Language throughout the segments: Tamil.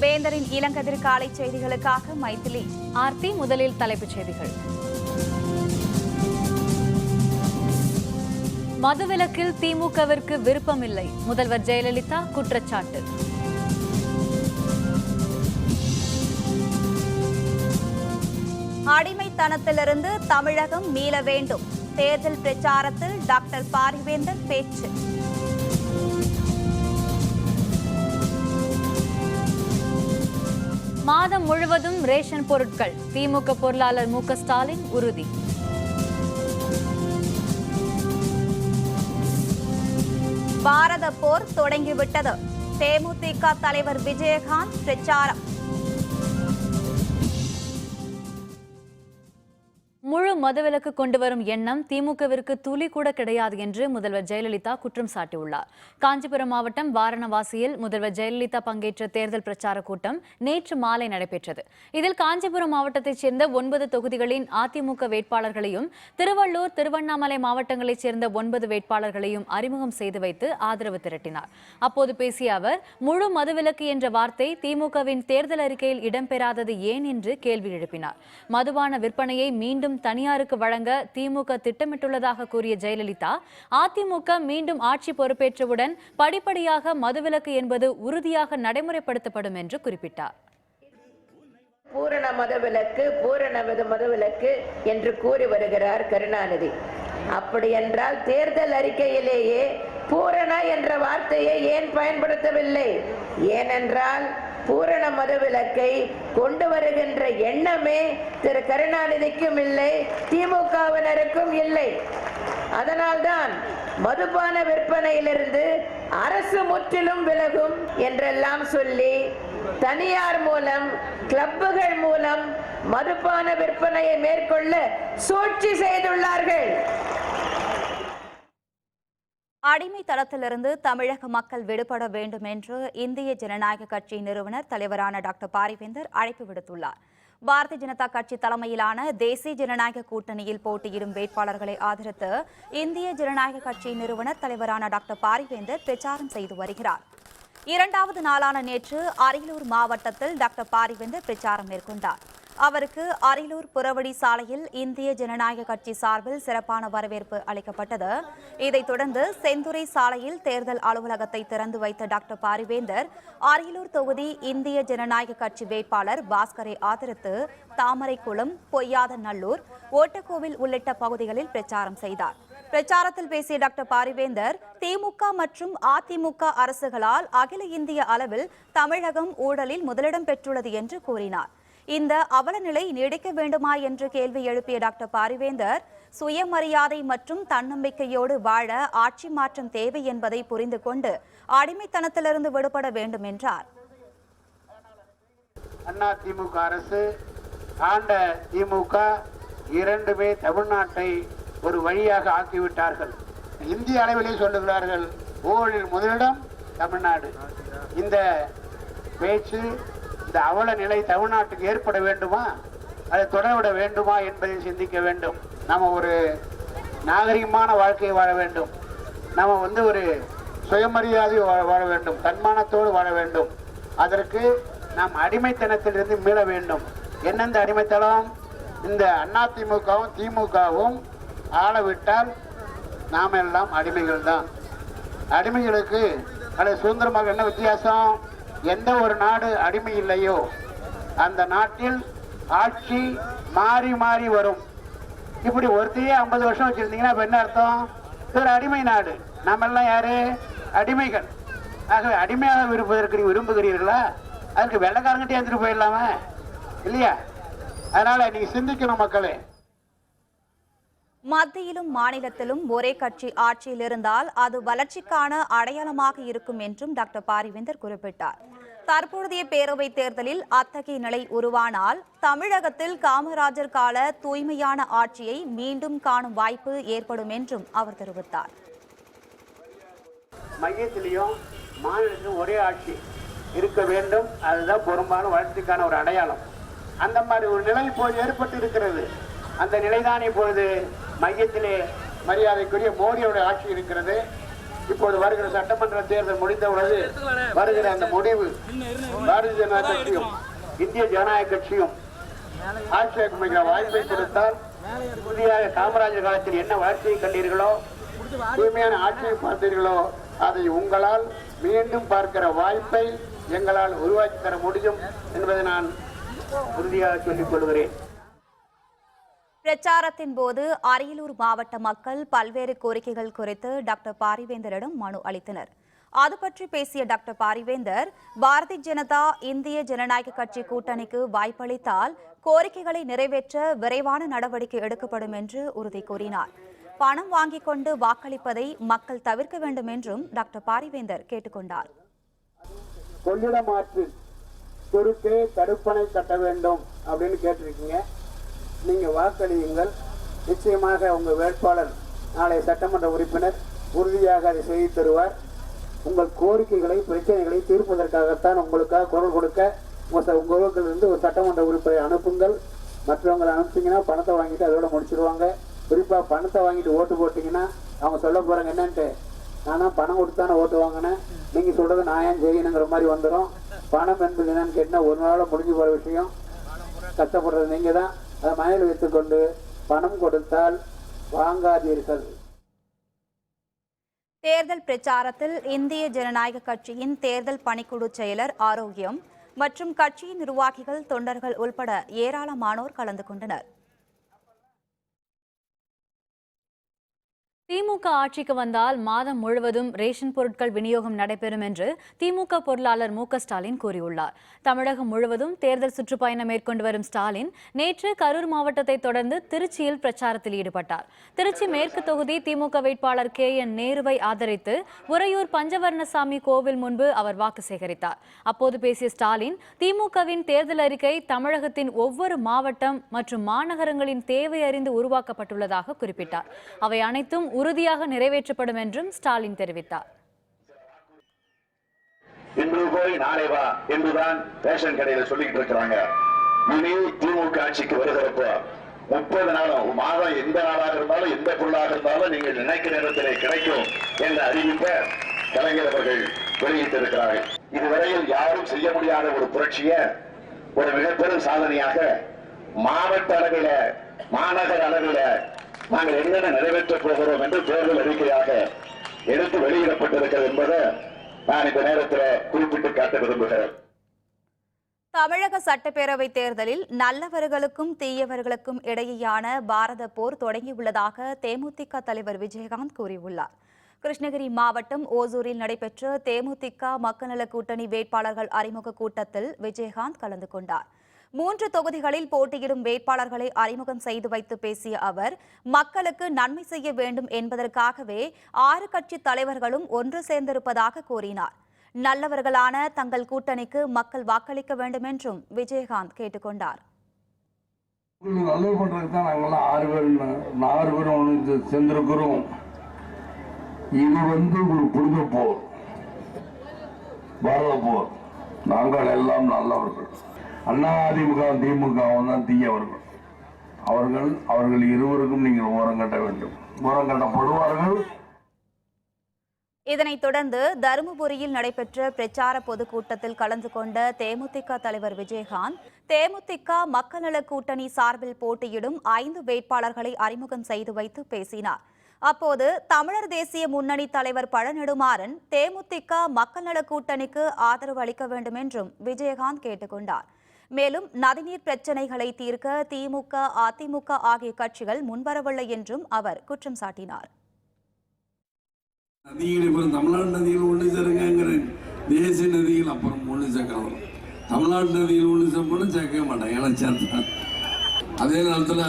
வேந்தரின் இளங்கதிர் காலை செய்திகளுக்காக மைதிலி. ஆர்த்தி. முதலில் தலைப்புச் செய்திகள். மதுவிலக்கில் திமுகவிற்கு விருப்பமில்லை, முதல்வர் ஜெயலலிதா குற்றச்சாட்டு. அடிமைத்தனத்திலிருந்து தமிழகம் மீள வேண்டும், தேர்தல் பிரச்சாரத்தில் டாக்டர் பாரிவேந்தர் பேச்சு. மாதம் முழுவதும் ரேஷன் பொருட்கள், திமுக பொருளாளர் மு க ஸ்டாலின் உறுதி. பாரத போர் தொடங்கிவிட்டது, தேமுதிக தலைவர் விஜயகாந்த் பிரச்சாரம். முழு மதுவிலக்கு கொண்டுவரும் எண்ணம் திமுகவிற்கு துளி கூட கிடையாது என்று முதல்வர் ஜெயலலிதா குற்றம் சாட்டியுள்ளார். காஞ்சிபுரம் மாவட்டம் வாரணவாசியில் முதல்வர் ஜெயலலிதா பங்கேற்ற தேர்தல் பிரச்சார கூட்டம் நேற்று மாலை நடைபெற்றது. இதில் காஞ்சிபுரம் மாவட்டத்தைச் சேர்ந்த 9 தொகுதிகளின் அதிமுக வேட்பாளர்களையும், திருவள்ளூர், திருவண்ணாமலை மாவட்டங்களைச் சேர்ந்த 9 வேட்பாளர்களையும் அறிமுகம் செய்து வைத்து ஆதரவு திரட்டினார். அப்போது பேசிய அவர், முழு மதுவிலக்கு என்ற வார்த்தை திமுகவின் தேர்தல் அறிக்கையில் இடம்பெறாதது ஏன் என்று கேள்வி எழுப்பினார். மதுபான விற்பனையை மீண்டும் தனியாருக்கு வழங்க திமுக திட்டமிட்டுள்ளதாக கூறிய ஜெயலலிதா, அதிமுக மீண்டும் ஆட்சி பொறுப்பேற்றவுடன் படிப்படியாக மதுவிலக்கு என்பது உறுதியாக நடைமுறைப்படுத்தப்படும் என்று குறிப்பிட்டார். பூரண மதுவிலக்கு என்று கூறி வருகிறார் கருணாநிதி. அப்படி என்றால் தேர்தல் அறிக்கையிலேயே பூரண என்ற வார்த்தையை ஏன் பயன்படுத்தவில்லை? ஏனென்றால் பூரண மதுவிலக்கை கொண்டு வருகின்ற எண்ணமே திரு கருணாநிதிக்கும் இல்லை, திமுகவினருக்கும் இல்லை. அதனால்தான் மதுபான விற்பனையிலிருந்து அரசு முற்றிலும் விலகும் என்றெல்லாம் சொல்லி தனியார் மூலம், கிளப்புகள் மூலம் மதுபான விற்பனையை மேற்கொள்ள சூழ்ச்சி செய்துள்ளார்கள். அடிமைத்தனத்திலிருந்து தமிழக மக்கள் விடுபட வேண்டும் என்று இந்திய ஜனநாயக கட்சி நிறுவனர் தலைவரான டாக்டர் பாரிவேந்தர் அழைப்பு விடுத்துள்ளார். பாரதிய ஜனதா கட்சி தலைமையிலான தேசிய ஜனநாயக கூட்டணியில் போட்டியிடும் வேட்பாளர்களை ஆதரித்து இந்திய ஜனநாயக கட்சி நிறுவனர் தலைவரான டாக்டர் பாரிவேந்தர் பிரச்சாரம் செய்து வருகிறார். 2வது நாளான நேற்று அரியலூர் மாவட்டத்தில் டாக்டர் பாரிவேந்தர் பிரச்சாரம் மேற்கொண்டார். அவருக்கு அரியலூர் புறவழி சாலையில் இந்திய ஜனநாயக கட்சி சார்பில் சிறப்பான வரவேற்பு அளிக்கப்பட்டது. இதைத் தொடர்ந்து செந்துறை சாலையில் தேர்தல் அலுவலகத்தை திறந்து வைத்த டாக்டர் பாரிவேந்தர் அரியலூர் தொகுதி இந்திய ஜனநாயக கட்சி வேட்பாளர் பாஸ்கரை ஆதரித்து தாமரைக்குளம், பொய்யாதநல்லூர், ஓட்டக்கோவில் உள்ளிட்ட பகுதிகளில் பிரச்சாரம் செய்தார். பிரச்சாரத்தில் பேசிய டாக்டர் பாரிவேந்தர், திமுக மற்றும் அதிமுக அரசுகளால் அகில இந்திய அளவில் தமிழகம் ஊழலில் முதலிடம் பெற்றுள்ளது என்று கூறினார். இந்த அவலநிலை நீடிக்க வேண்டுமா என்று கேள்வி எழுப்பிய டாக்டர் பாரிவேந்தர், சுயமரியாதை மற்றும் தன்னம்பிக்கையோடு வாழ ஆட்சி மாற்றம் தேவை என்பதை புரிந்து கொண்டு அடிமைத்தனத்திலிருந்து விடுபட வேண்டும் என்றார். அதிமுக அரசு ஆண்ட திமுக இரண்டுமே தமிழ்நாட்டை ஒரு வழியாக ஆக்கிவிட்டார்கள். இந்திய அளவிலே சொல்லுகிறார்கள், ஊழலில் முதலிடம் தமிழ்நாடு. இந்த பேச்சு, இந்த அவல நிலை தமிழ்நாட்டுக்கு ஏற்பட வேண்டுமா, அதை தொடரவிட வேண்டுமா என்பதை சிந்திக்க வேண்டும். நம்ம ஒரு நாகரிகமான வாழ்க்கையை வாழ வேண்டும். நம்ம ஒரு சுயமரியாதை வாழ வேண்டும், தன்மானத்தோடு வாழ வேண்டும். அதற்கு நாம் அடிமைத்தனத்திலிருந்து மீள வேண்டும். என்னெந்த அடிமைத்தனம்? இந்த அதிமுகவும் திமுகவும் ஆளவிட்டால் நாம் எல்லாம் அடிமைகள் தான். அடிமைகளுக்கு அல்லது சுதந்திரமாக என்ன வித்தியாசம்? எந்த ஒரு நாடு அடிமை இல்லையோ அந்த நாட்டில் ஆட்சி மாறி மாறி வரும். இப்படி ஒருத்தையே 50 வருஷம் வச்சிருந்தீங்கன்னா இப்ப என்ன அர்த்தம்? ஒரு அடிமை நாடு. நாம எல்லாம் யாரு? அடிமைகள். ஆகவே அடிமையாக விரும்புவதற்கு விரும்புகிறீர்களா? அதுக்கு வெள்ளக்காரங்கிட்டே எடுத்துட்டு போயிடலாமா? இல்லையா? அதனால நீங்க சிந்திக்கணும் மக்களே. மத்தியிலும் மாநிலத்திலும் ஒரே கட்சி ஆட்சியில் இருந்தால் அது வளர்ச்சிக்கான அடையாளமாக இருக்கும் என்றும் டாக்டர் பாரிவேந்தர் குறிப்பிட்டார். தற்போதைய பேரவைத் தேர்தலில் அத்தகைய நிலை உருவானால் தமிழகத்தில் காமராஜர் கால தூய்மையான ஆட்சியை மீண்டும் காணும் வாய்ப்பு ஏற்படும் என்றும் அவர் தெரிவித்தார். மையத்திலையும் மாநிலத்திலும் ஒரே ஆட்சி இருக்க வேண்டும். அதுதான் பெரும்பாலும் வளர்ச்சிக்கான ஒரு அடையாளம். அந்த மாதிரி ஒரு நிலை இப்போது ஏற்பட்டு இருக்கிறது. அந்த நிலைதான் இப்பொழுது மையத்திலே மரியாதைக்குரிய மோடியோட ஆட்சி இருக்கிறது. இப்போது வருகிற சட்டமன்ற தேர்தல் முடிந்தவுடனே வருகிற அந்த முடிவு பாரதிய ஜனதா கட்சியும் இந்திய ஜனநாயக கட்சியும் ஆட்சி அமைக்க வாய்ப்பை கொடுத்தால் புதியாக காமராஜர் காலத்தில் என்ன வளர்ச்சியை கண்டீர்களோ, தூய்மையான ஆட்சியை பார்த்தீர்களோ, அதை உங்களால் மீண்டும் பார்க்கிற வாய்ப்பை எங்களால் உருவாக்கி தர முடியும் என்பதை நான் உறுதியாக சொல்லிக் கொள்கிறேன். பிரச்சாரத்தின் போது அரியலூர் மாவட்ட மக்கள் பல்வேறு கோரிக்கைகள் குறித்து டாக்டர் பாரிவேந்தரிடம் மனு அளித்தனர். அது பற்றி பேசிய டாக்டர் பாரிவேந்தர், பாரதிய ஜனதா இந்திய ஜனநாயக கட்சி கூட்டணிக்கு வாய்ப்பளித்தால் கோரிக்கைகளை நிறைவேற்ற விரைவான நடவடிக்கை எடுக்கப்படும் என்று உறுதி கூறினார். பணம் வாங்கிக் கொண்டு வாக்களிப்பதை மக்கள் தவிர்க்க வேண்டும் என்றும் டாக்டர் பாரிவேந்தர் கேட்டுக்கொண்டார். கொள்ளிடம் ஆற்றில் குறுக்கே தடுப்பணை கட்ட வேண்டும் அப்படின்னு கேட்டிருக்கீங்க. நீங்க வாக்களியுங்கள். நிச்சயமாக உங்க வேட்பாளர் நாளை சட்டமன்ற உறுப்பினர் உறுதியாக அதை செய்து தருவார். உங்கள் கோரிக்கைகளை பிரச்சனைகளை தீர்ப்பதற்காகத்தான் உங்களுக்காக குரல் கொடுக்க உங்களிருந்து ஒரு சட்டமன்ற உறுப்பினரை அனுப்புங்கள். மற்றவங்களை அனுப்பிச்சிங்கன்னா பணத்தை வாங்கிட்டு அதோட முடிச்சிருவாங்க. குறிப்பாக பணத்தை வாங்கிட்டு ஓட்டு போட்டிங்கன்னா அவங்க சொல்ல போகிறாங்க என்னன்ட்டு, நானா பணம் கொடுத்தானே ஓட்டு வாங்கினேன், நீங்கள் சொல்கிறது நான் ஏன் செய்யணுங்கிற மாதிரி வந்துடும். பணம் என்பது என்னன்னு கேட்டால் ஒரு நாளில் முடிஞ்சு போகிற விஷயம். கஷ்டப்படுறது நீங்கள் தான். அதை மனையில் வைத்துக்கொண்டு பணம் கொடுத்தால் வாங்காதீர்கள். தேர்தல் பிரச்சாரத்தில் இந்திய ஜனநாயக கட்சியின் தேர்தல் பணிக்குழு செயலர் ஆரோக்கியம் மற்றும் கட்சியின் நிர்வாகிகள், தொண்டர்கள் உள்பட ஏராளமானோர் கலந்து கொண்டனர். திமுக ஆட்சிக்கு வந்தால் மாதம் முழுவதும் ரேஷன் பொருட்கள் விநியோகம் நடைபெறும் என்று திமுக பொருளாளர் மு.க. ஸ்டாலின் கூறியுள்ளார். தமிழகம் முழுவதும் தேர்தல் சுற்றுப்பயணம் மேற்கொண்டு வரும் ஸ்டாலின் நேற்று கரூர் மாவட்டத்தை தொடர்ந்து திருச்சியில் பிரச்சாரத்தில் ஈடுபட்டார். திருச்சி மேற்கு தொகுதி திமுக வேட்பாளர் KN நேருவை ஆதரித்து உறையூர் பஞ்சவர்ணசாமி கோவில் முன்பு அவர் வாக்கு சேகரித்தார். அப்போது பேசிய ஸ்டாலின், திமுகவின் தேர்தல் அறிக்கை தமிழகத்தின் ஒவ்வொரு மாவட்டம் மற்றும் மாநகரங்களின் தேவை அறிந்து உருவாக்கப்பட்டுள்ளதாக குறிப்பிட்டார். அவை அனைத்தும் உறுதியாக நிறைவேற்றப்படும் என்றும் ஸ்டாலின் தெரிவித்தார். இன்று போய் நாளை வா என்றுதான் ரேஷன் கடையில சொல்லிட்டு இருக்கிறாங்க. இனி திமுக ஆட்சிக்கு வருகிறப்போ 30 நாளும் மாதம் எந்த நாளாக இருந்தாலும் எந்த பொருளாக இருந்தாலும் நீங்கள் நினைக்கிற நேரத்திலே கிடைக்கும் என்ற அறிவிப்பை கலைஞர் அவர்கள் வெளியிட்டிருக்கிறார்கள். இதுவரையில் யாரும் செய்ய முடியாத ஒரு புரட்சியை, ஒரு மிகப்பெரும் சாதனையாக மாவட்ட அளவில மாநகர அளவில நாங்கள் என்னென்ன நிறைவேற்றப் போகிறோம் என்று தேர்தல் அறிக்கையாக எடுத்து வெளியிடப்பட்டிருக்கிறது என்பதை நான் இந்த நேரத்தில் குறிப்பிட்டு காட்ட விரும்புகிறேன். தமிழக சட்டப்பேரவைத் தேர்தலில் நல்லவர்களுக்கும் தீயவர்களுக்கும் இடையேயான பாரத போர் தொடங்கியுள்ளதாக தேமுதிக தலைவர் விஜயகாந்த் கூறியுள்ளார். கிருஷ்ணகிரி மாவட்டம் ஓசூரில் நடைபெற்ற தேமுதிக மக்கள் நல கூட்டணி வேட்பாளர்கள் அறிமுக கூட்டத்தில் விஜயகாந்த் கலந்து கொண்டார். 3 தொகுதிகளில் போட்டியிடும் வேட்பாளர்களை அறிமுகம் செய்து வைத்து பேசிய அவர், மக்களுக்கு நன்மை செய்ய வேண்டும் என்பதற்காகவே 6 கட்சி தலைவர்களும் ஒன்று சேர்ந்திருப்பதாக கூறினார். நல்லவர்களான தங்கள் கூட்டணிக்கு மக்கள் வாக்களிக்க வேண்டும் என்றும் விஜயகாந்த் கேட்டுக்கொண்டார். நல்லது பண்றதுக்கு தான் நாங்கெல்லாம் 6 பேரும் ஒன்று சேர்ந்திருக்கிறோம். இது ஒரு புனித போர், பாரத போர். நாங்கள் எல்லாம் நல்லவர்கள். அதிமுக திமுகவும் தான் தீயவர்கள். அவர்கள் இருவருக்கும் நீங்கள் ஓரம் கட்ட வேண்டும். ஓரம் கட்டப்படுவார்கள். இதனைத் தொடர்ந்து தருமபுரியில் நடைபெற்ற பிரச்சார பொதுக்கூட்டத்தில் கலந்து கொண்ட தேமுதிக தலைவர் விஜயகாந்த், தேமுதிக மக்கள் நல கூட்டணி சார்பில் போட்டியிடும் 5 வேட்பாளர்களை அறிமுகம் செய்து வைத்து பேசினார். அப்போது தமிழர் தேசிய முன்னணி தலைவர் பழநெடுமாறன் தேமுதிக மக்கள் நல கூட்டணிக்கு ஆதரவு அளிக்க வேண்டும் என்றும் விஜயகாந்த் கேட்டுக்கொண்டார். மேலும் நதிநீர் பிரச்சினைகளை தீர்க்க திமுக, அதிமுக ஆகிய கட்சிகள் முன்வரவில்லை என்றும் அவர் குற்றம் சாட்டினார். தமிழ்நாடு நதியில் ஒன்று சேருங்கிற தேசிய நதிகள் அப்புறம் ஒன்று சேர்க்கலாம். தமிழ்நாடு நதியில் ஒன்று சேர்ப்போம் சேர்க்க மாட்டேன். ஏன்னா சேர்த்தேன். அதே நேரத்தில்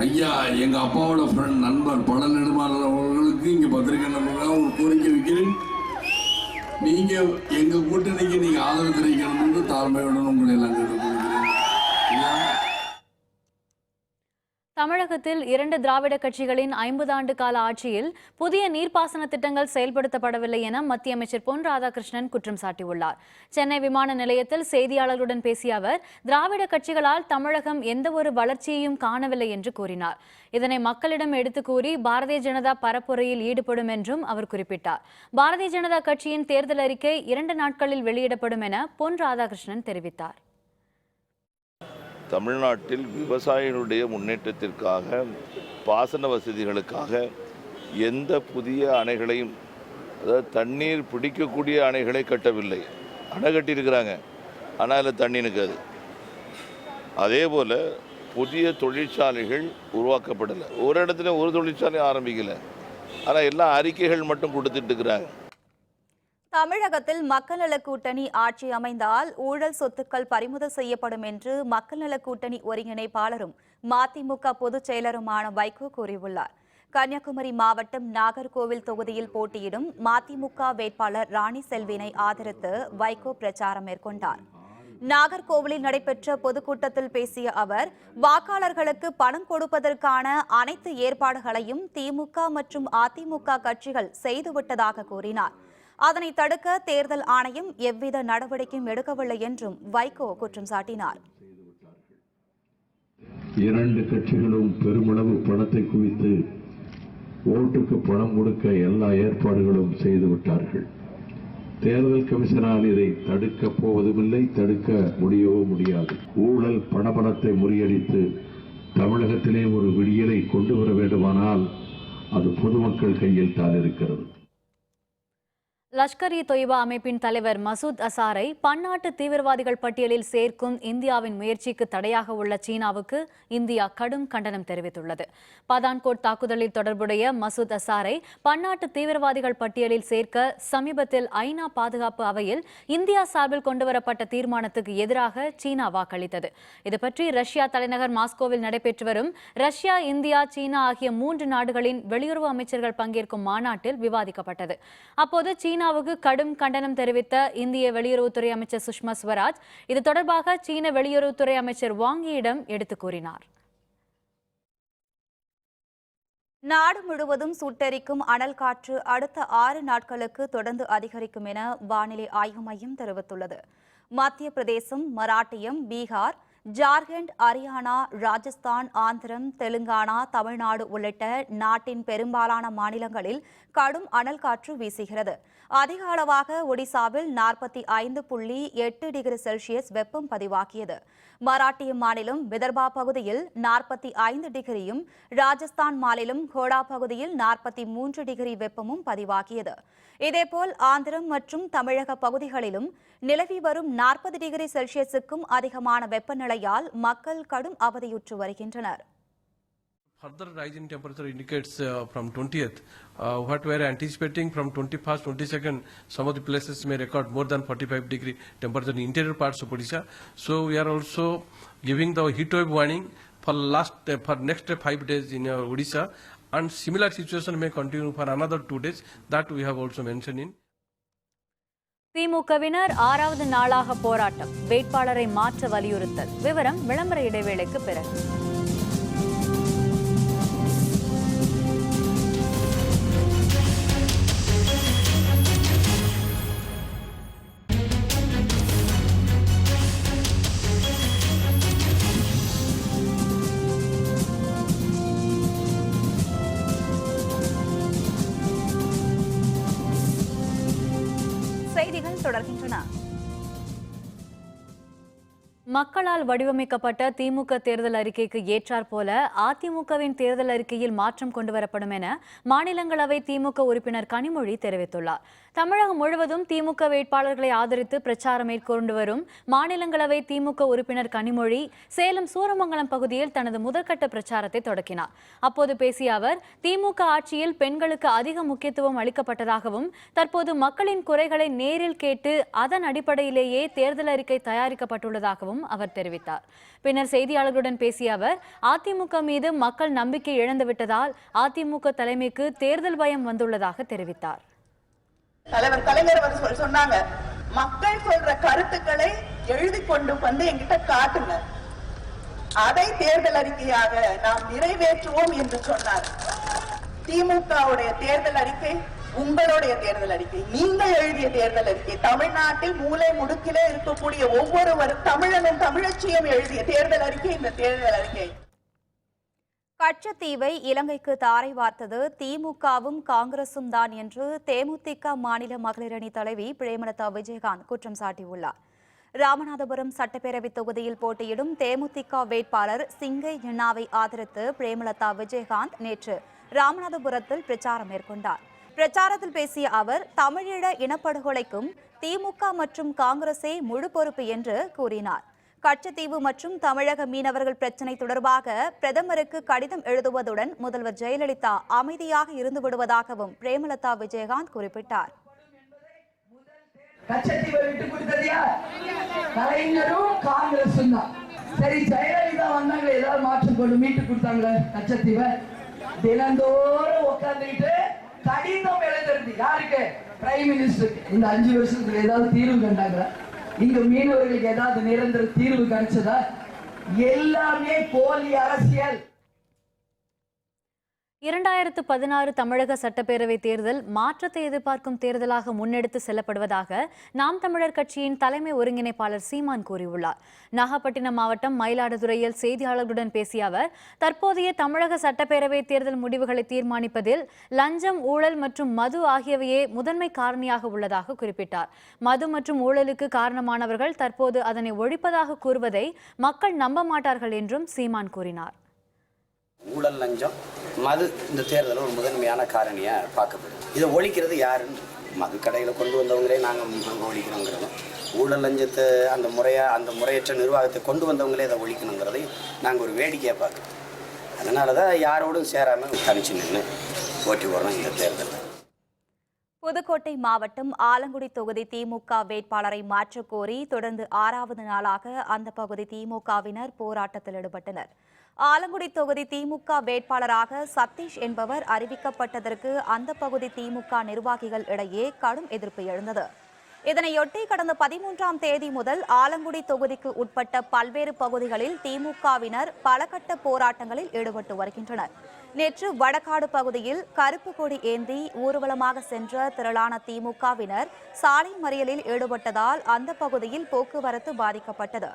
ஐயா எங்க அப்பாவோட ஃப்ரெண்ட் நண்பர் பழநெடுமாறன் அவர்களுக்கு இங்க பத்திரிகை நண்பர்களாக ஒரு கோரிக்கை வைக்கிறேன். நீங்க எங்க கூட்டணிக்கு நீங்க ஆதரவு தெரிவிக்கணும் என்று தாழ்மையுடன் உங்களை எல்லாம் கேட்டுக்கொள்கிறேன். தமிழகத்தில் 2 திராவிட கட்சிகளின் 50 ஆண்டு கால ஆட்சியில் புதிய நீர்ப்பாசன திட்டங்கள் செயல்படுத்தப்படவில்லை என மத்திய அமைச்சர் பொன் ராதாகிருஷ்ணன் குற்றம் சாட்டியுள்ளார். சென்னை விமான நிலையத்தில் செய்தியாளர்களுடன் பேசிய அவர், திராவிட கட்சிகளால் தமிழகம் எந்தவொரு வளர்ச்சியையும் காணவில்லை என்று கூறினார். இதனை மக்களிடம் எடுத்துக் கூறி பாரதிய ஜனதா பரப்புரையில் ஈடுபடும் என்றும் அவர் குறிப்பிட்டார். பாரதிய ஜனதா கட்சியின் தேர்தல் அறிக்கை 2 நாட்களில் வெளியிடப்படும் என பொன் ராதாகிருஷ்ணன் தெரிவித்தார். தமிழ்நாட்டில் விவசாயிகளுடைய முன்னேற்றத்திற்காக, பாசன வசதிகளுக்காக எந்த புதிய அணைகளையும், அதாவது தண்ணீர் பிடிக்கக்கூடிய அணைகளை கட்டவில்லை. அணை கட்டியிருக்கிறாங்க, ஆனால் அதில் தண்ணி நிற்காது. அதே போல் புதிய தொழிற்சாலைகள் உருவாக்கப்படலை. ஒரு இடத்துல ஒரு தொழிற்சாலை ஆரம்பிக்கலை, ஆனால் எல்லாம் அறிக்கைகள் மட்டும் கொடுத்துட்டு இருக்கிறாங்க. தமிழகத்தில் மக்கள் நல கூட்டணி ஆட்சி அமைந்தால் ஊழல் சொத்துக்கள் பறிமுதல் செய்யப்படும் என்று மக்கள் நல கூட்டணி ஒருங்கிணைப்பாளரும் மதிமுக பொதுச் செயலருமான வைகோ கூறியுள்ளார். கன்னியாகுமரி மாவட்டம் நாகர்கோவில் தொகுதியில் போட்டியிடும் மதிமுக வேட்பாளர் ராணி செல்வினை ஆதரித்து வைகோ பிரச்சாரம் மேற்கொண்டார். நாகர்கோவிலில் நடைபெற்ற பொதுக்கூட்டத்தில் பேசிய அவர், வாக்காளர்களுக்கு பணம் கொடுப்பதற்கான அனைத்து ஏற்பாடுகளையும் திமுக மற்றும் அதிமுக கட்சிகள் செய்துவிட்டதாக கூறினார். அதனை தடுக்க தேர்தல் ஆணையம் எவ்வித நடவடிக்கையும் எடுக்கவில்லை என்றும் வைகோ குற்றம் சாட்டினார். 2 கட்சிகளும் பெருமளவு பணத்தை குவித்து ஓட்டுக்கு பணம் கொடுக்க எல்லா ஏற்பாடுகளும் செய்துவிட்டார்கள். தேர்தல் கமிஷனால் இதை தடுக்கப் போவதுமில்லை, தடுக்க முடியவும் முடியாது. ஊழல் பணபலத்தை முறியடித்து தமிழகத்திலே ஒரு விடியலை கொண்டு வர வேண்டுமானால் அது பொதுமக்கள் கையில் தான் இருக்கிறது. லஷ்கர்-இ-தொய்பா அமைப்பின் தலைவர் மசூத் அசாரை பன்னாட்டு தீவிரவாதிகள் பட்டியலில் சேர்க்கும் இந்தியாவின் முயற்சிக்கு தடையாக உள்ள சீனாவுக்கு இந்தியா கடும் கண்டனம் தெரிவித்துள்ளது. பதான்கோட் தாக்குதலில் தொடர்புடைய மசூத் அசாரை பன்னாட்டு தீவிரவாதிகள் பட்டியலில் சேர்க்க சமீபத்தில் ஐநா பாதுகாப்பு அவையில் இந்தியா சார்பில் கொண்டுவரப்பட்ட தீர்மானத்துக்கு எதிராக சீனா வாக்களித்தது. இதுபற்றி ரஷ்யா தலைநகர் மாஸ்கோவில் நடைபெற்று வரும் ரஷ்யா, இந்தியா, சீனா ஆகிய 3 நாடுகளின் வெளியுறவு அமைச்சர்கள் பங்கேற்கும் மாநாட்டில் விவாதிக்கப்பட்டது. அப்போது சீனாவுக்கு கடும் கண்டனம் தெரிவித்த இந்திய வெளியுறவுத்துறை அமைச்சர் சுஷ்மா ஸ்வராஜ் இது தொடர்பாக சீன வெளியுறவுத்துறை அமைச்சர் வாங் யிடம் எடுத்துக் கூறினார். நாடு முழுவதும் சுட்டெரிக்கும் அனல் காற்று அடுத்த 6 நாட்களுக்கு தொடர்ந்து அதிகரிக்கும் என வானிலை ஆய்வு மையம் தெரிவித்துள்ளது. மத்திய பிரதேசம், மராட்டியம், பீகார், ஜார்க்கண்ட், ஹரியானா, ராஜஸ்தான், ஆந்திரம், தெலுங்கானா, தமிழ்நாடு உள்ளிட்ட நாட்டின் பெரும்பாலான மாநிலங்களில் கடும் அனல் காற்று வீசுகிறது. அதிக அளவாக ஒடிசாவில் 45.8 டிகிரி செல்சியஸ் வெப்பம் பதிவாகியது. மராட்டிய மாநிலம் விதர்பா பகுதியில் 45 டிகிரியும், ராஜஸ்தான் மாநிலம் கோடா பகுதியில் 43 டிகிரி வெப்பமும் பதிவாகியது. இதேபோல் ஆந்திரம் மற்றும் தமிழக பகுதிகளிலும் நிலவி வரும் 40 டிகிரி செல்சியஸுக்கும் அதிகமான வெப்பநிலையால் மக்கள் கடும் அவதியுற்று வருகின்றனர். Further rise in temperature indicates from 20th. What we are anticipating from 21st, 22nd, some of the places may record more than 45 degree temperature in interior parts of Odisha. So we are also giving the heat wave warning for next 5 days in Odisha, and similar situation may continue for another 2 days. That we have also mentioned in. திமுகவினர் 6வது நாளாக போராட்டம், வேட்பாளரை மாற்ற வலியுறுத்தல். விவரம் விளம்பர இடைவேளைக்கு பிறகு. செய்திகள் தொடர்கின்றன. மக்களால் வடிவமைக்கப்பட்ட திமுக தேர்தல் அறிக்கைக்கு ஏற்றாற் போல அதிமுகவின் தேர்தல் அறிக்கையில் மாற்றம் கொண்டுவரப்படும் என மாநிலங்களவை திமுக உறுப்பினர் கனிமொழி தெரிவித்துள்ளார். தமிழகம் முழுவதும் திமுக வேட்பாளர்களை ஆதரித்து பிரச்சாரம் மேற்கொண்டு வரும் மாநிலங்களவை திமுக உறுப்பினர் கனிமொழி சேலம் சூரமங்கலம் பகுதியில் தனது முதற்கட்ட பிரச்சாரத்தை தொடக்கினார். அப்போது பேசிய அவர், திமுக ஆட்சியில் பெண்களுக்கு அதிக முக்கியத்துவம் அளிக்கப்பட்டதாகவும் தற்போது மக்களின் குறைகளை நேரில் கேட்டு அதன் அடிப்படையிலேயே தேர்தல் அறிக்கை தயாரிக்கப்பட்டுள்ளதாகவும் அவர் தெரிவித்தார். பின்னர் செய்தியாளர்களுடன் பேசிய அவர், அதிமுக மீது மக்கள் நம்பிக்கை இழந்துவிட்டதால் அதிமுக தலைமைக்கு தேர்தல் பயம் வந்துள்ளதாக தெரிவித்தார். தலைவர் கலைஞர் அவர் சொன்னாங்க, மக்கள் சொல்ற கருத்துக்களை எழுதி கொண்டு வந்து என்கிட்ட காட்டுங்க. அதை தேர்தல் அறிக்கையாக நாம் நிறைவேற்றுவோம் என்று சொன்னார். திமுகவுடைய தேர்தல் அறிக்கை உங்களுடைய தேர்தல் அறிக்கை, நீங்கள் எழுதிய தேர்தல் அறிக்கை, தமிழ்நாட்டில் மூலை முடுக்கிலே இருக்கக்கூடிய ஒவ்வொரு தமிழனும் தமிழச்சியும் எழுதிய தேர்தல் அறிக்கை இந்த தேர்தல் அறிக்கை. கச்சத்தீவை இலங்கைக்கு தாரை வார்த்தது திமுகவும் காங்கிரசும் தான் என்று தேமுதிக மாநில மகளிர் அணி தலைவி பிரேமலதா விஜயகாந்த் குற்றம் சாட்டியுள்ளார். ராமநாதபுரம் சட்டப்பேரவை தொகுதியில் போட்டியிடும் தேமுதிக வேட்பாளர் சிங்கை ஜின்னாவை ஆதரித்து பிரேமலதா விஜயகாந்த் நேற்று ராமநாதபுரத்தில் பிரச்சாரம் மேற்கொண்டார். பிரச்சாரத்தில் பேசிய அவர் தமிழீழ இனப்படுகொலைக்கும் திமுக மற்றும் காங்கிரஸே முழு பொறுப்பு என்று கூறினார். கச்சத்தீவு மற்றும் தமிழக மீனவர்கள் பிரச்சினை தொடர்பாக பிரதமருக்கு கடிதம் எழுதுவதுடன் முதல்வர் ஜெயலலிதா அமைதியாக இருந்து விடுவதாகவும் பிரேமலதா விஜயகாந்த் குறிப்பிட்டார். கச்சத்தீவை விட்டு கொடுத்தது யார்? கலைஞரும் காங்கிரசும் தான். சரி, ஜெயலலிதா வந்தாங்க, ஏதாவது மாற்றம் கொண்டு மீட்டு கொடுத்தாங்களே கச்சத்தீவை? தினந்தோறும் உட்கார்ந்துட்டு கடிதம் எழுதுறது யாருக்கு? பிரைம் மினிஸ்டருக்கு. இந்த 5 வருஷத்துக்கு ஏதாவது தீர்வு கண்டாங்களா? இங்க மீனவர்களுக்கு ஏதாவது நிரந்தர தீர்வு கிடைச்சதா? எல்லாமே போலி அரசியல். 2016 தமிழக சட்டப்பேரவை தேர்தல் மாற்றத்தை எதிர்பார்க்கும் தேர்தலாக முன்னெடுத்து செல்லப்படுவதாக நாம் தமிழர் கட்சியின் தலைமை ஒருங்கிணைப்பாளர் சீமான் கூறியுள்ளார். நாகப்பட்டினம் மாவட்டம் மயிலாடுதுறையில் செய்தியாளர்களுடன் பேசிய அவர், தற்போதைய தமிழக சட்டப்பேரவை தேர்தல் முடிவுகளை தீர்மானிப்பதில் லஞ்சம், ஊழல் மற்றும் மது ஆகியவையே முதன்மை காரணியாக உள்ளதாக குறிப்பிட்டார். மது மற்றும் ஊழலுக்கு காரணமானவர்கள் தற்போது அதனை ஒழிப்பதாக கூறுவதை மக்கள் நம்ப மாட்டார்கள் என்றும் சீமான் கூறினார். ஊழல், லஞ்சம், மது இந்த தேர்தலில் ஒரு முதன்மையான காரணியாக பார்க்கப்படுது. இதை ஒழிக்கிறது யாருன்னு மது கடையில் கொண்டு வந்தவங்களே நாங்கள் ஒழிக்கணுங்கிறதும், ஊழல் லஞ்சத்தை அந்த முறையற்ற நிர்வாகத்தை கொண்டு வந்தவங்களே இதை ஒழிக்கணுங்கிறதை நாங்கள் ஒரு வேடிக்கையாக பார்க்குறோம். அதனால தான் யாரோடும் சேராமல் தனிச்சு நின்று போட்டி போடணும் இந்த தேர்தலில். புதுக்கோட்டை மாவட்டம் ஆலங்குடி தொகுதி திமுக வேட்பாளரை மாற்றக் கோரி தொடர்ந்து 6வது நாளாக அந்த பகுதி திமுகவினர் போராட்டத்தில் ஈடுபட்டனர். ஆலங்குடி தொகுதி திமுக வேட்பாளராக சதீஷ் என்பவர் அறிவிக்கப்பட்டதற்கு அந்த பகுதி திமுக நிர்வாகிகள் இடையே கடும் எதிர்ப்பு எழுந்தது. இதனையொட்டி கடந்த 13ஆம் தேதி முதல் ஆலங்குடி தொகுதிக்கு உட்பட்ட பல்வேறு பகுதிகளில் திமுகவினர் பல கட்ட போராட்டங்களில் ஈடுபட்டு வருகின்றனர். நேற்று வடகாடு பகுதியில் கருப்பு கொடி ஏந்தி ஊர்வலமாக சென்ற திரளான திமுகவினர் சாலை மறியலில் ஈடுபட்டதால் அந்த பகுதியில் போக்குவரத்து பாதிக்கப்பட்டது.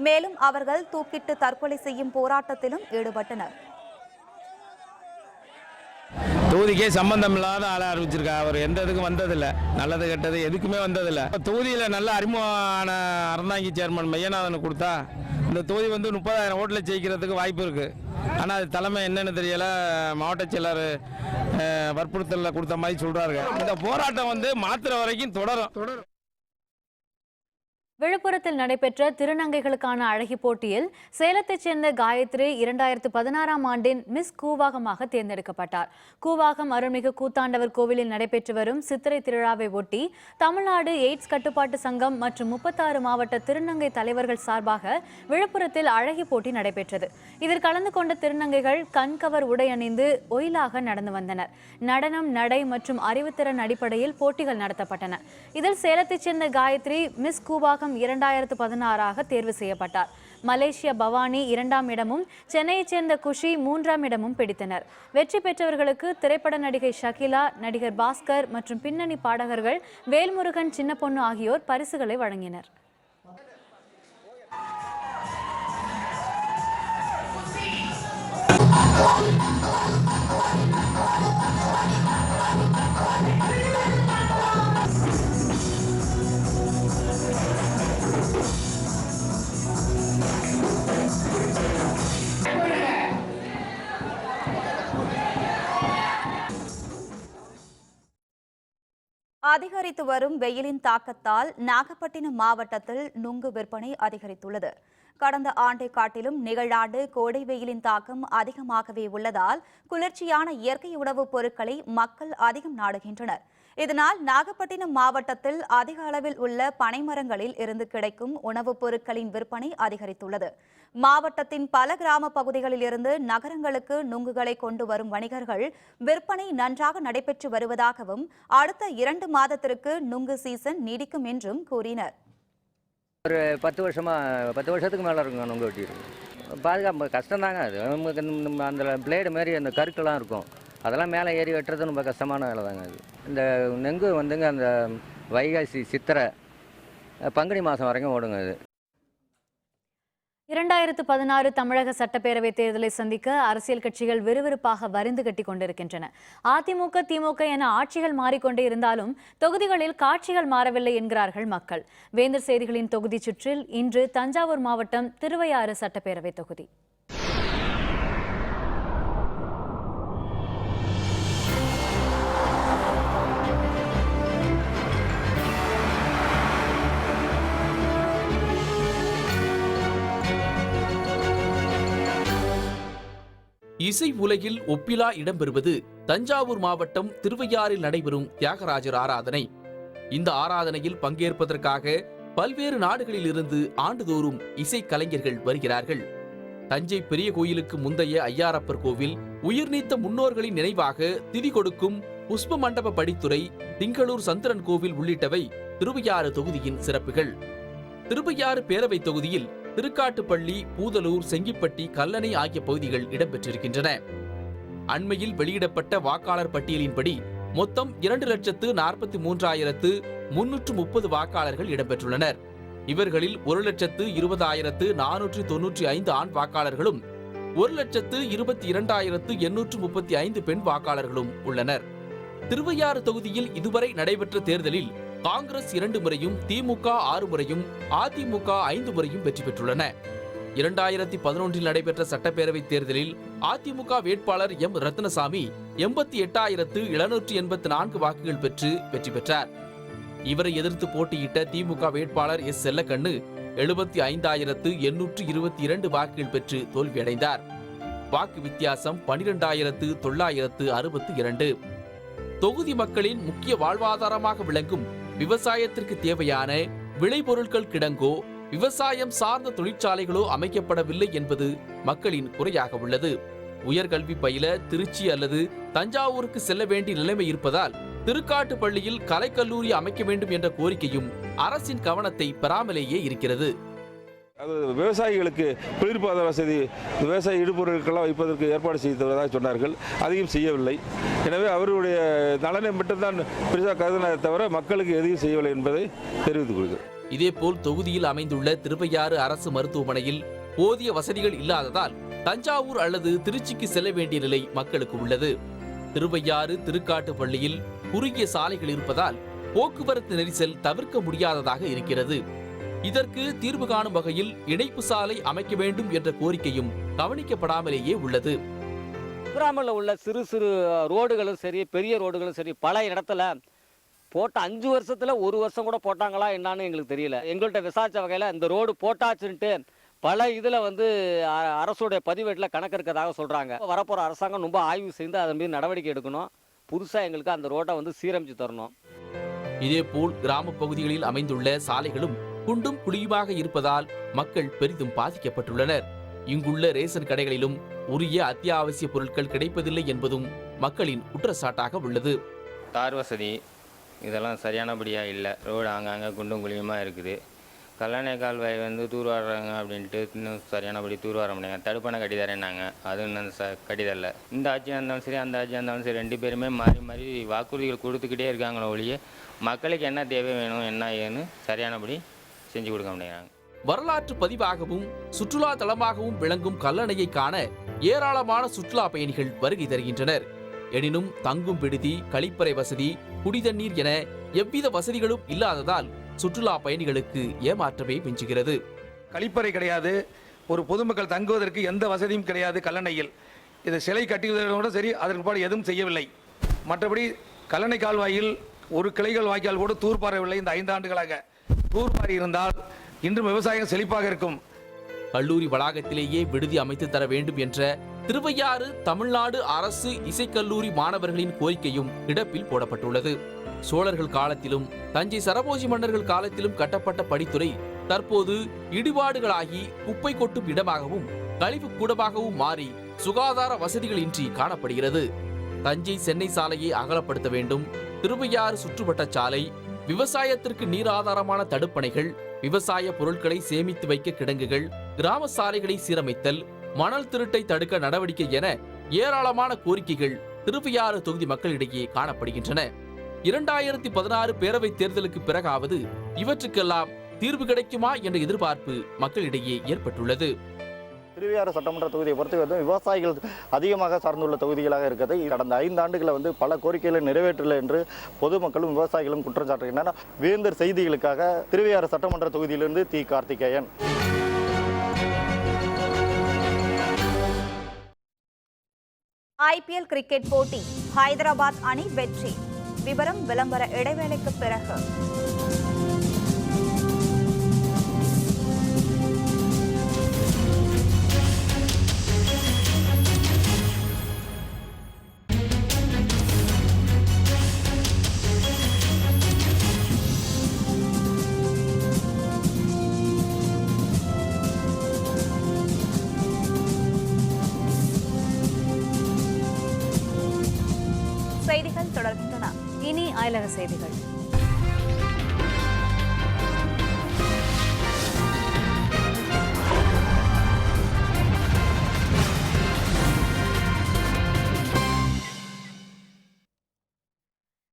மேலும் அவர்கள் தூக்கிட்டு தற்கொலை செய்யும் போராட்டத்திலும் ஈடுபட்டனர். தொகுதிக்கே சம்பந்தம் இல்லாத ஆளை அறிவிச்சிருக்கா. அவர் எந்த இதுக்கும் வந்ததில்லை, நல்லது கெட்டது எதுக்குமே வந்ததில்லை. தொகுதியில் நல்ல அறிமுகமான அறந்தாங்கி சேர்மன் மையநாதனுக்கு கொடுத்தா இந்த தொகுதி 30,000 ஓட்டில் ஜெயிக்கிறதுக்கு வாய்ப்பு இருக்கு. ஆனால் அது தலைமை என்னன்னு தெரியல, மாவட்ட செயலர் வற்புறுத்தலில் கொடுத்த மாதிரி சொல்றாரு. இந்த போராட்டம் மாத்திர வரைக்கும் தொடரும். விழுப்புரத்தில் நடைபெற்ற திருநங்கைகளுக்கான அழகி போட்டியில் சேலத்தைச் சேர்ந்த காயத்ரி 2016ஆம் ஆண்டின் மிஸ் கூவாகமாக தேர்ந்தெடுக்கப்பட்டார். கூவாகம் அருள்மிகு கூத்தாண்டவர் கோவிலில் நடைபெற்று வரும் சித்திரை திருவிழாவை ஒட்டி தமிழ்நாடு எய்ட்ஸ் கட்டுப்பாட்டு சங்கம் மற்றும் 36 மாவட்ட திருநங்கை தலைவர்கள் சார்பாக விழுப்புரத்தில் அழகி போட்டி நடைபெற்றது. இதில் கலந்து கொண்ட திருநங்கைகள் கண்கவர் உடை அணிந்து ஒயிலாக நடந்து வந்தனர். நடனம், நடை மற்றும் அறிவுத்திறன் அடிப்படையில் போட்டிகள் நடத்தப்பட்டன. இதில் சேலத்தைச் சேர்ந்த காயத்ரி மிஸ் கூவாகம் 2016ஆக தேர்வு செய்யப்பட்டார். மலேசிய பவானி 2ஆம் இடமும், சென்னையைச் சேர்ந்த குஷி 3ஆம் இடமும் பிடித்தனர். வெற்றி பெற்றவர்களுக்கு திரைப்பட நடிகை ஷகிலா, நடிகர் பாஸ்கர் மற்றும் பின்னணி பாடகர்கள் வேல்முருகன், சின்ன பொண்ணு ஆகியோர் பரிசுகளை வழங்கினர். அதிகரித்து வரும் வெயிலின் தாக்கத்தால் நாகப்பட்டினம் மாவட்டத்தில் நுங்கு விற்பனை அதிகரித்துள்ளது. கடந்த ஆண்டை காட்டிலும் நிகழாண்டு கோடை வெயிலின் தாக்கம் அதிகமாகவே உள்ளதால் குளிர்ச்சியான இயற்கை உணவுப் பொருட்களை மக்கள் அதிகம் நாடுகின்றனர். இதனால் நாகப்பட்டினம் மாவட்டத்தில் அதிக அளவில் உள்ள பனைமரங்களில் இருந்து கிடைக்கும் உணவுப் பொருட்களின் விற்பனை அதிகரித்துள்ளது. மாவட்டத்தின் பல கிராம பகுதிகளில் இருந்து நகரங்களுக்கு நுங்குகளை கொண்டு வரும் வணிகர்கள் விற்பனை நன்றாக நடைபெற்று வருவதாகவும் அடுத்த 2 மாதத்திற்கு நுங்கு சீசன் நீடிக்கும் என்றும் கூறினர். ஒரு 10 வருஷத்துக்கு மேலே இருக்குங்க நுங்கு வெட்டியிருக்கு. பாதுகாப்பு கஷ்டம்தாங்க. அது நமக்கு அந்த பிளேடு மாதிரி அந்த கருக்கெல்லாம் இருக்கும், அதெல்லாம் மேலே ஏறி வெட்டுறது ரொம்ப கஷ்டமான வேலை தாங்க. அது இந்த நெங்கு வந்துங்க அந்த வைகாசி சித்திரை பங்குனி மாதம் வரைக்கும் ஓடுங்க. அது 2016 தமிழக சட்டப்பேரவை தேர்தலை சந்திக்க அரசியல் கட்சிகள் விறுவிறுப்பாக வரிந்து கட்டி கொண்டிருக்கின்றன. அதிமுக, திமுக என ஆட்சிகள் மாறிக்கொண்டே இருந்தாலும் தொகுதிகளில் காட்சிகள் மாறவில்லை என்கிறார்கள் மக்கள். வேந்தர் செய்திகளின் தொகுதி சுற்றில் இன்று தஞ்சாவூர் மாவட்டம் திருவையாறு சட்டப்பேரவை தொகுதி. இசை உலகில் ஒப்பிலா இடம்பெறுவது தஞ்சாவூர் மாவட்டம் திருவையாறில் நடைபெறும் தியாகராஜர் ஆராதனை. இந்த ஆராதனையில் பங்கேற்பதற்காக பல்வேறு நாடுகளில் இருந்து ஆண்டுதோறும் இசை கலைஞர்கள் வருகிறார்கள். தஞ்சை பெரிய கோயிலுக்கு முந்தைய ஐயாரப்பர் கோவில், உயிர்நீத்த முன்னோர்களின் நினைவாக திதி கொடுக்கும் புஷ்ப மண்டப படித்துறை, திங்களூர் சந்திரன் கோவில் உள்ளிட்டவை திருவையாறு தொகுதியின் சிறப்புகள். திருவையாறு பேரவை தொகுதியில் திருக்காட்டுப்பள்ளி, பூதலூர், செங்கிப்பட்டி, கல்லணை ஆகிய பகுதிகள் இடம்பெற்றிருக்கின்றன. அண்மையில் வெளியிடப்பட்ட வாக்காளர் பட்டியலின்படி மொத்தம் 2,43,330 வாக்காளர்கள் இடம்பெற்றுள்ளனர். இவர்களில் 1,20,495 ஆண் வாக்காளர்களும் 1,22,835 பெண் வாக்காளர்களும் உள்ளனர். திருவையாறு தொகுதியில் இதுவரை நடைபெற்ற தேர்தலில் காங்கிரஸ் 2 முறையும், திமுக 6 முறையும், அதிமுக 5 முறையும் வெற்றி பெற்றுள்ளன. 2011 நடைபெற்ற சட்டப்பேரவை தேர்தலில் அதிமுக வேட்பாளர் எம் ரத்னசாமி 88,784 வாக்குகள் பெற்று வெற்றி பெற்றார். இவரை எதிர்த்து போட்டியிட்ட திமுக வேட்பாளர் எஸ் செல்லக்கண்ணு 75,822 வாக்குகள் பெற்று தோல்வியடைந்தார். வாக்கு வித்தியாசம் 12,962. தொகுதி மக்களின் முக்கிய வாழ்வாதாரமாக விளங்கும் விவசாயத்திற்கு தேவையான விளைபொருட்கள் கிடங்கோ, விவசாயம் சார்ந்த தொழிற்சாலைகளோ அமைக்கப்படவில்லை என்பது மக்களின் குறையாக உள்ளது. உயர்கல்வி பயில திருச்சி அல்லது தஞ்சாவூருக்கு செல்ல வேண்டிய நிலைமை இருப்பதால் திருக்காட்டுப்பள்ளியில் கலைக்கல்லூரி அமைக்க வேண்டும் என்ற கோரிக்கையும் அரசின் கவனத்தை பெறாமலேயே இருக்கிறது. அது விவசாயிகளுக்கு குளிர்பாத வசதி, விவசாய இடுபொருட்கள்லாம் வைப்பதற்கு ஏற்பாடு செய்ததாக சொன்னார்கள். அதையும் செய்யவில்லை. எனவே அவருடைய நலனை மட்டும்தான் பெரிதாக கருதினதை தவிர மக்களுக்கு எதையும் செய்யவில்லை என்பதை தெரிவித்துக் கொள்கிறேன். இதேபோல் தொகுதியில் அமைந்துள்ள திருவையாறு அரசு மருத்துவமனையில் போதிய வசதிகள் இல்லாததால் தஞ்சாவூர் அல்லது திருச்சிக்கு செல்ல வேண்டிய நிலை மக்களுக்கு உள்ளது. திருவையாறு திருக்காட்டுப்பள்ளியில் குறுகிய சாலைகள் இருப்பதால் போக்குவரத்து நெரிசல் தவிர்க்க முடியாததாக இருக்கிறது. இதற்கு தீர்வு காணும் வகையில் இணைப்பு சாலை அமைக்க வேண்டும் என்ற கோரிக்கையும் கவனிக்கப்படாமலேயே உள்ளது. கிராமத்தில் உள்ள சிறு சிறு ரோடுகளும் சரி, பெரிய ரோடுகளும் சரி, பல இடத்துல போட்ட 5 வருஷத்துல 1 வருஷம் கூட போட்டாங்களா என்னன்னு எங்களுக்கு தெரியல. எங்கள்கிட்ட விசாரிச்ச வகையில் இந்த ரோடு போட்டாச்சுன்ட்டு பல இதில் அரசுடைய பதிவேட்டில் கணக்கு இருக்கிறதாக சொல்கிறாங்க. வரப்போகிற அரசாங்கம் ரொம்ப ஆய்வு செய்து அதன் மீது நடவடிக்கை எடுக்கணும். புதுசாக எங்களுக்கு அந்த ரோட்டை சீரமைச்சு தரணும். இதேபோல் கிராம பகுதிகளில் அமைந்துள்ள சாலைகளும் குண்டும் குழியுமாக இருப்பதால் மக்கள் பெரிதும் பாதிக்கப்பட்டுள்ளனர். இங்குள்ள ரேஷன் கடைகளிலும் உரிய அத்தியாவசிய பொருட்கள் கிடைப்பதில்லை என்பதும் மக்களின் குற்றச்சாட்டாக உள்ளது. தார் வசதி இதெல்லாம் சரியானபடியாக இல்லை. ரோடு அங்கங்கே குண்டும் குழியுமாக இருக்குது. கல்லணை கால்வாய் தூர்வாடுறாங்க அப்படின்ட்டு இன்னும் சரியானபடி தூர்வார முடியாது. தடுப்பணை கட்டி தரேன்னாங்க, அது இன்னும் கட்டிதரல. இந்த ஆட்சியாக இருந்தாலும் சரி, அந்த ஆட்சியாக இருந்தாலும் சரி, 2 பேருமே மாறி மாறி வாக்குறுதிகள் கொடுத்துக்கிட்டே இருக்காங்களோ ஒழிய மக்களுக்கு என்ன தேவை வேணும், என்ன ஏன்னு சரியானபடி செஞ்சு கொடுக்க முடியாது. வரலாற்று பதிவாகவும் சுற்றுலா தலமாகவும் விளங்கும் கல்லணையை காண ஏராளமான சுற்றுலா பயணிகள் வருகை தருகின்றனர். எனினும் தங்கும் விடுதி, கழிப்பறை வசதி, குடிதண்ணீர் என எவ்வித வசதிகளும் இல்லாததால் சுற்றுலா பயணிகளுக்கு ஏமாற்றமே மிஞ்சுகிறது. கழிப்பறை கிடையாது, ஒரு பொதுமக்கள் தங்குவதற்கு எந்த வசதியும் கிடையாது. கல்லணையில் இந்த சிலை கட்டுவதோடு சரி, அதற்கு பாடு எதுவும் செய்யவில்லை. மற்றபடி கல்லணை கால்வாயில் ஒரு கிளைகள் வாய்க்கால் கூட தூர்பாரவில்லை. இந்த 5 ஆண்டுகளாக தூர்பாரி இருந்தால் இன்றும் விவசாயம் செழிப்பாக இருக்கும். கல்லூரி வளாகத்திலேயே விடுதி அமைத்து தர வேண்டும் என்ற திருவையாறு தமிழ்நாடு அரசு இசைக்கல்லூரி மாணவர்களின் கோரிக்கையும் கிடப்பில் போடப்பட்டுள்ளது. சோழர்கள் காலத்திலும் தஞ்சை சரபோஜி மன்னர்கள் காலத்திலும் கட்டப்பட்ட படித்துறை தற்போது இடிபாடுகளாகி குப்பை கொட்டும் இடமாகவும் கழிவு கூடமாகவும் மாறி சுகாதார வசதிகளின்றி காணப்படுகிறது. தஞ்சை சென்னை சாலையை அகலப்படுத்த வேண்டும். திருவையாறு சுற்றுவட்ட சாலை, விவசாயத்திற்கு நீர் ஆதாரமான தடுப்பணைகள், விவசாய பொருட்களை சேமித்து வைக்க கிடங்குகள், கிராம சாலைகளை சீரமைத்தல், மணல் திருட்டை தடுக்க நடவடிக்கை என ஏராளமான கோரிக்கைகள் திருவையாறு தொகுதி மக்களிடையே காணப்படுகின்றன. 2016 பேரவைத் தேர்தலுக்கு பிறகாவது இவற்றுக்கெல்லாம் தீர்வு கிடைக்குமா என்ற எதிர்பார்ப்பு மக்களிடையே ஏற்பட்டுள்ளது. திருவையாறு சட்டமன்ற தொகுதியை பொறுத்தவரை விவசாயிகள் அதிகமாக சார்ந்துள்ள தொகுதிகளாக இருக்கிறது. கடந்த 5 ஆண்டுகளை பல கோரிக்கைகளை நிறைவேற்றல என்று பொதுமக்களும் விவசாயிகளும் குற்றம் சாட்டுகின்றனர். வேந்தர் செய்திகளுக்காக திருவையாறு சட்டமன்ற தொகுதியிலிருந்து தி. கார்த்திகேயன். IPL கிரிக்கெட் போட்டி, ஹைதராபாத் அணி வெற்றி. விவரம் விளம்பர இடைவேளைக்கு பிறகு. செய்திகள் தொடர்கின்றன. இனி அயலக செய்திகள்.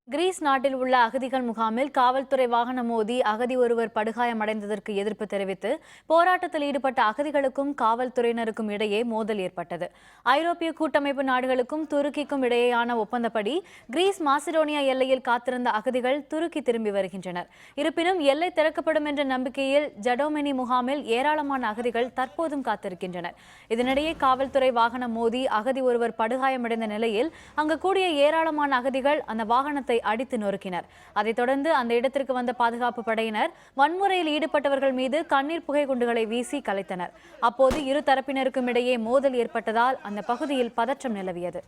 கிரீஸ் நாட்டில் உள்ள அகதிகள் முகாமில் காவல்துறை வாகனம் மோதி அகதி ஒருவர் படுகாயமடைந்ததற்கு எதிர்ப்பு தெரிவித்து போராட்டத்தில் ஈடுபட்ட அகதிகளுக்கும் காவல்துறையினருக்கும் இடையே மோதல் ஏற்பட்டது. ஐரோப்பிய கூட்டமைப்பு நாடுகளுக்கும் துருக்கிக்கும் இடையேயான ஒப்பந்தப்படி கிரீஸ் மாசிடோனியா எல்லையில் காத்திருந்த அகதிகள் துருக்கி திரும்பி வருகின்றனர். இருப்பினும் எல்லை திறக்கப்படும் என்ற நம்பிக்கையில் ஜடோமெனி முகாமில் ஏராளமான அகதிகள் தற்போதும் காத்திருக்கின்றனர். இதனிடையே காவல்துறை வாகனம் மோதி அகதி ஒருவர் படுகாயமடைந்த நிலையில் அங்கு கூடிய ஏராளமான அகதிகள் அந்த வாகனத்தை அடித்து நொறுக்கினர். அதைத் தொடர்ந்து அந்த இடத்திற்கு வந்த பாதுகாப்பு படையினர் வன்முறையில் ஈடுபட்டவர்கள் மீது கண்ணீர் புகை குண்டுகளை வீசி கலைத்தனர். அப்போது இரு தரப்பினருக்கும் இடையே மோதல் ஏற்பட்டதால் அந்த பகுதியில் பதற்றம் நிலவியது.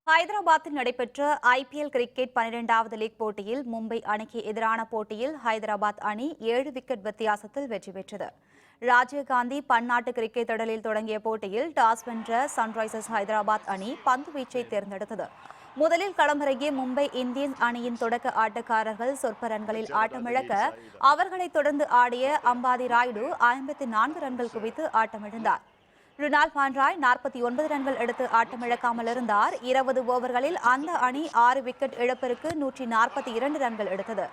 ஹைதராபாத்தில் நடைபெற்ற IPL கிரிக்கெட் 12வது லீக் போட்டியில் மும்பை அணிக்கு எதிரான போட்டியில் ஹைதராபாத் அணி 7 விக்கெட் வித்தியாசத்தில் வெற்றி பெற்றது. ராஜீவ்காந்தி பன்னாட்டு கிரிக்கெட் தொடரில் தொடங்கிய போட்டியில் டாஸ் வென்ற சன்ரைசர்ஸ் ஹைதராபாத் அணி பந்து வீச்சை தேர்ந்தெடுத்தது. முதலில் களமிறங்கிய மும்பை இந்தியன்ஸ் அணியின் தொடக்க ஆட்டக்காரர்கள் சொற்ப ரன்களில் ஆட்டமிழக்க அவர்களைத் தொடர்ந்து ஆடிய அம்பாதி ராயுடு 54 ரன்கள் குவித்து ஆட்டமிழந்தார். ருனால் பாண்ட்ராய் 49 ரன்கள் எடுத்து ஆட்டமிழக்காமல் இருந்தார். 20 ஓவர்களில் அந்த அணி 6 விக்கெட் இழப்பிற்கு 142 ரன்கள் எடுத்தது.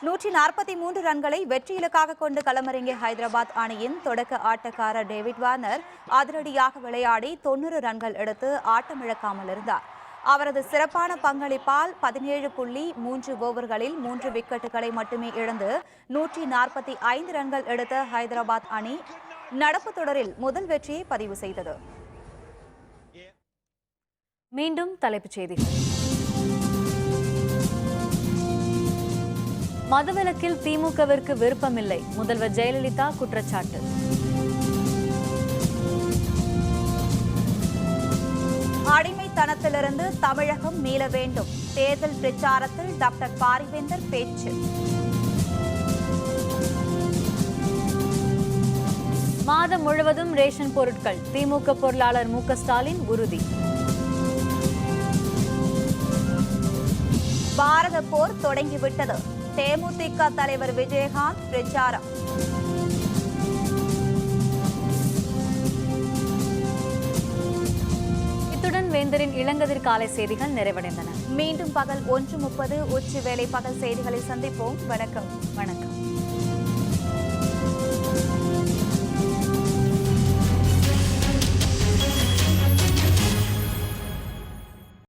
143 ரன்களை வெற்றி இலக்காக கொண்டு களமிறங்கிய ஹைதராபாத் அணியின் தொடக்க ஆட்டக்காரர் டேவிட் வார்னர் அதிரடியாக விளையாடி 90 ரன்கள் எடுத்து ஆட்டமிழக்காமல் இருந்தார். அவரது சிறப்பான பங்களிப்பால் 17.3 ஓவர்களில் 3 விக்கெட்டுகளை மட்டுமே இழந்து 145 ரன்கள் எடுத்த ஹைதராபாத் அணி நடப்பு தொடரில் முதல் வெற்றியை பதிவு செய்தது. மீண்டும் தலைப்புச் செய்திகள். மதுவிலக்கில் திமுகவிற்கு விருப்பமில்லை, முதல்வர் ஜெயலலிதா குற்றச்சாட்டு. அடிமைத்தனத்திலிருந்து தமிழகம் மீள வேண்டும், தேர்தல் பிரச்சாரத்தில் டாக்டர் பாரிவேந்தர் பேச்சு. மாதம் முழுவதும் ரேஷன் பொருட்கள், திமுக பொருளாளர் மு.க. ஸ்டாலின் உறுதி. பாரத போர் தொடங்கிவிட்டது, தேமுதிக தலைவர் விஜயகாந்த் பிரச்சாரம். இத்துடன் வேந்தரின் இளங்கதிர் காலை செய்திகள் நிறைவடைந்தன. மீண்டும் பகல் 1:30 உச்சி வேளை பகல் செய்திகளை சந்திப்போம். வணக்கம்.